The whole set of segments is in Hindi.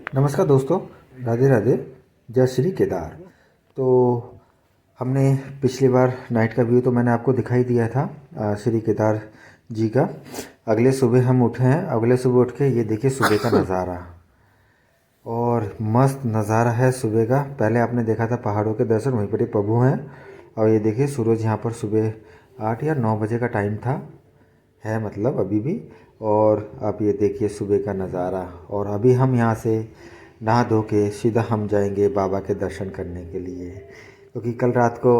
नमस्कार दोस्तों, राधे राधे। जय श्री केदार। तो हमने पिछली बार नाइट का व्यू तो मैंने आपको दिखाई दिया था श्री केदार जी का। अगले सुबह हम उठे हैं। अगले सुबह उठ के ये देखिए सुबह का नज़ारा, और मस्त नज़ारा है सुबह का। पहले आपने देखा था पहाड़ों के दर्शन, वहीं पर ही प्रभु हैं। और ये देखिए सूरज यहाँ पर सुबह 8 या 9 बजे का टाइम था, है मतलब अभी भी। और अब ये देखिए सुबह का नज़ारा। और अभी हम यहाँ से नहा धो के सीधा हम जाएंगे बाबा के दर्शन करने के लिए, क्योंकि कल रात को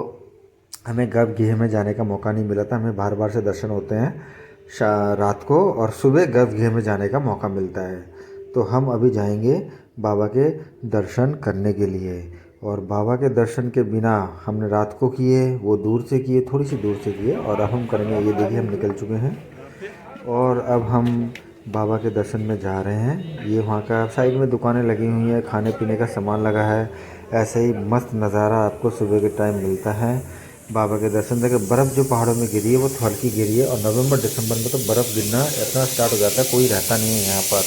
हमें गर्भगृह में जाने का मौका नहीं मिला था। हमें बार बार से दर्शन होते हैं रात को, और सुबह गर्भगृह में जाने का मौका मिलता है। तो हम अभी जाएंगे बाबा के दर्शन करने के लिए। और बाबा के दर्शन के बिना हमने रात को किए, वो दूर से किए, थोड़ी सी दूर से किए, और अब हम करेंगे। ये देखिए हम निकल चुके हैं और अब हम बाबा के दर्शन में जा रहे हैं। ये वहाँ का साइड में दुकानें लगी हुई हैं, खाने पीने का सामान लगा है। ऐसे ही मस्त नज़ारा आपको सुबह के टाइम मिलता है बाबा के दर्शन। देखिए बर्फ़ जो पहाड़ों में गिरी है वो हल्की गिरी है, और नवंबर दिसंबर में तो बर्फ़ गिरना इतना स्टार्ट हो जाता है, कोई रहता नहीं है यहाँ पर,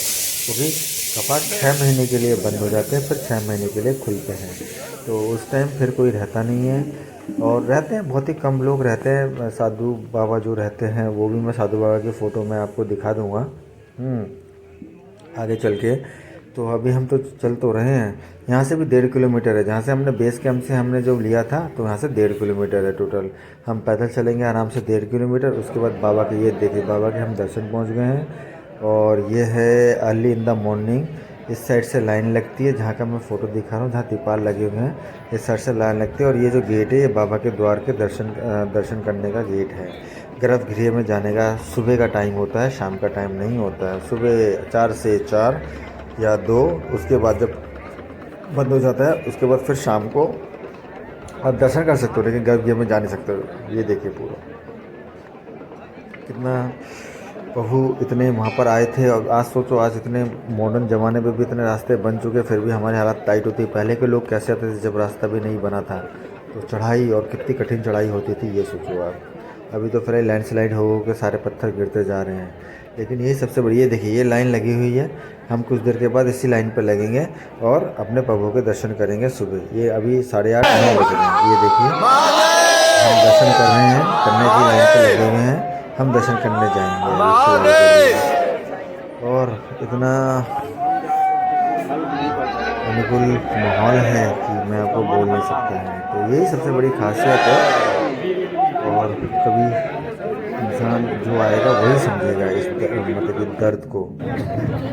क्योंकि कपाट 6 महीने के लिए बंद हो जाते हैं, फिर 6 महीने के लिए खुलते हैं। तो उस टाइम फिर कोई रहता नहीं है, और रहते हैं बहुत ही कम लोग रहते हैं। साधु बाबा जो रहते हैं वो भी मैं साधु बाबा की फ़ोटो मैं आपको दिखा दूँगा आगे चल के। तो अभी हम तो चल तो रहे हैं। यहाँ से भी 1.5 किलोमीटर है, जहाँ से हमने बेस कैंप से हमने जो लिया था, तो यहाँ से 1.5 किलोमीटर है टोटल। हम पैदल चलेंगे आराम से 1.5 किलोमीटर। उसके बाद बाबा के, ये देखिए बाबा के हम दर्शन पहुँच गए हैं। और ये है अर्ली इन द मॉर्निंग। इस साइड से लाइन लगती है, जहाँ का मैं फ़ोटो दिखा रहा हूँ, जहाँ तिरपाल लगे हुए हैं, इस साइड से लाइन लगती है। और ये जो गेट है ये बाबा के द्वार के दर्शन करने का गेट है। गर्भगृह में जाने का सुबह का टाइम होता है, शाम का टाइम नहीं होता है। सुबह 4 से 4 या 2, उसके बाद जब बंद हो जाता है उसके बाद फिर शाम को आप दर्शन कर सकते हो, लेकिन गर्भगृह में जा नहीं सकते हो। ये देखिए पूरा कितना प्रभु इतने वहाँ पर आए थे। और आज सोचो, आज इतने मॉडर्न ज़माने में भी इतने रास्ते बन चुके, फिर भी हमारी हालत टाइट होती है। पहले के लोग कैसे आते थे जब रास्ता भी नहीं बना था, तो चढ़ाई, और कितनी कठिन चढ़ाई होती थी, ये सोचो आप। अभी तो फिर लैंडस्लाइड हो के सारे पत्थर गिरते जा रहे हैं, लेकिन यही सबसे बड़ी। ये देखिए ये लाइन लगी हुई है, हम कुछ देर के बाद इसी लाइन पर लगेंगे और अपने प्रभु के दर्शन करेंगे सुबह। ये अभी 8:30 9 बज रहे हैं। ये देखिए हम दर्शन कर रहे हैं, करने की लाइन पर लगे हुए हैं। हम दर्शन करने जाएंगे अभी फिलहाल। और इतना अनुकूल माहौल है कि मैं आपको बोल नहीं सकता है। तो यही सबसे बड़ी खासियत है। और कभी इंसान जो आएगा वही समझेगा इस मतलब कि दर्द को।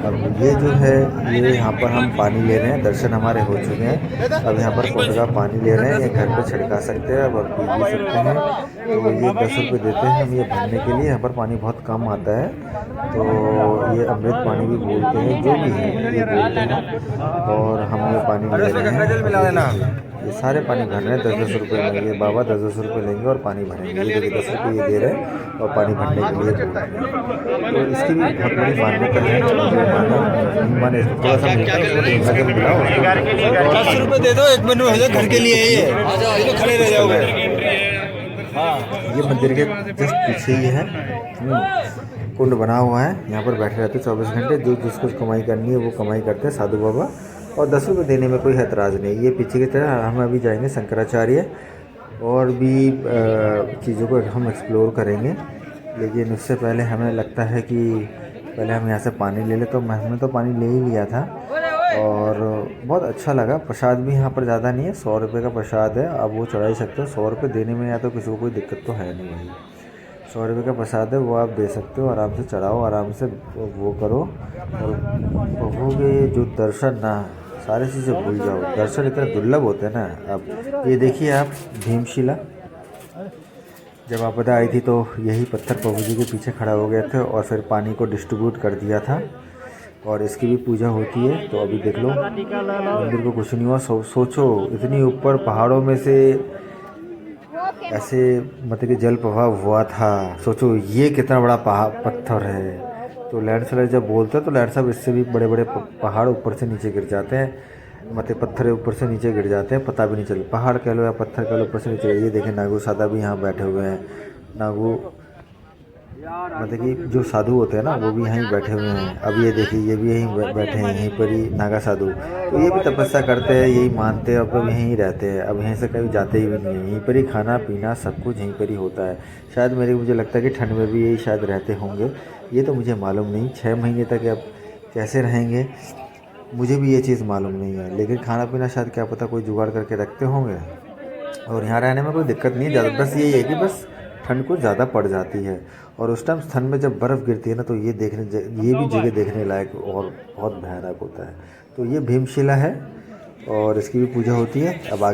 अब ये जो है, ये यहाँ पर हम पानी ले रहे हैं, दर्शन हमारे हो चुके हैं। अब यहाँ पर कुंड का पानी ले रहे हैं, ये घर पे छिड़का सकते हैं, अब आप पी भी सकते हैं। तो ये 10 रुपये देते हैं हम ये भरने के लिए। यहाँ पर पानी बहुत कम आता है, तो ये अमृत पानी भी बोलते हैं, जो भी है ये बोलते हैं। और हम ये पानी ले रहे हैं, ये सारे पानी भर रहे हैं 10-10 रुपये में। ये बाबा 10-10 रुपये लेंगे और पानी भरेंगे। ये देखिए 10 रुपये ये दे रहे हैं और पानी भरने के लिए बोल रहे हैं। तो इसकी भी बहुत बड़ी मान्यता है। जो माने थोड़ा सा मिलता है, उसको नजर मिलाओ, 10 रुपये दे दो, 1 मेनू है घर के लिए ही है। ये खड़े रह जाओगे। ये मंदिर के जस्ट पीछे ही है, कुंड बना हुआ है। यहाँ पर बैठे रहते 24 घंटे। जो जिसको कमाई करनी है वो कमाई करते हैं साधु बाबा, और 10 रुपये देने में कोई ऐतराज़ नहीं। ये पीछे की तरह हम अभी जाएंगे शंकराचार्य, और भी चीज़ों को हम एक्सप्लोर करेंगे। लेकिन उससे पहले हमें लगता है कि पहले हम यहाँ से पानी ले लें। तो हमने तो पानी ले ही लिया था, और बहुत अच्छा लगा। प्रसाद भी यहाँ पर ज़्यादा नहीं है, 100 रुपये का प्रसाद है। अब वो चढ़ा ही सकते हो, 100 रुपये देने में या तो किसी को कोई दिक्कत तो है नहीं। भाई 100 रुपये का प्रसाद है, वो आप दे सकते हो, आराम से चढ़ाओ, आराम से वो करो। और प्रभु के जो दर्शन ना, सारी चीज़ें भूल जाओ। दर्शन इतने दुर्लभ होते हैं ना। अब ये देखिए आप भीमशिला, जब आपदा आई थी तो यही पत्थर प्रभु जी के पीछे खड़ा हो गए थे, और फिर पानी को डिस्ट्रीब्यूट कर दिया था। और इसकी भी पूजा होती है। तो अभी देख लो मंदिर को कुछ नहीं हुआ। सोचो इतनी ऊपर पहाड़ों में से ऐसे मतलब कि जल प्रवाह हुआ था। सोचो ये कितना बड़ा पत्थर है। तो लैंडस्लाइड जब बोलते हैं तो लैंडस्लाइड इससे भी बड़े बड़े पहाड़ ऊपर से नीचे गिर जाते हैं, मतलब पत्थर ऊपर से नीचे गिर जाते हैं, पता भी नहीं चलता। पहाड़ कह लो या पत्थर कह लो, ऊपर से नीचे। ये देखें नागू सादा भी यहाँ बैठे हुए हैं। नागू मतलब कि जो साधु होते हैं ना वो भी यहीं बैठे हुए हैं। अब ये देखिए ये भी यहीं बैठे हैं, यहीं पर ही नागा साधु। तो ये भी तपस्या करते हैं, यही मानते हैं, अब तो यहीं रहते हैं। अब यहीं से कहीं जाते ही भी नहीं हैं, यहीं पर ही खाना पीना सब कुछ यहीं पर ही होता है। शायद मुझे लगता है कि ठंड में भी यही शायद रहते होंगे, ये तो मुझे मालूम नहीं। 6 महीने तक अब कैसे रहेंगे मुझे भी ये चीज़ मालूम नहीं है, लेकिन खाना पीना शायद क्या पता कोई जुगाड़ करके रखते होंगे। और यहाँ रहने में कोई दिक्कत नहीं है ज़्यादा, बस यही है कि बस ठंड कुछ ज़्यादा पड़ जाती है। और उस टाइम ठंड में जब बर्फ़ गिरती है ना तो ये भी जगह देखने लायक और बहुत भयानक होता है। तो ये भीमशिला है और इसकी भी पूजा होती है। अब आगे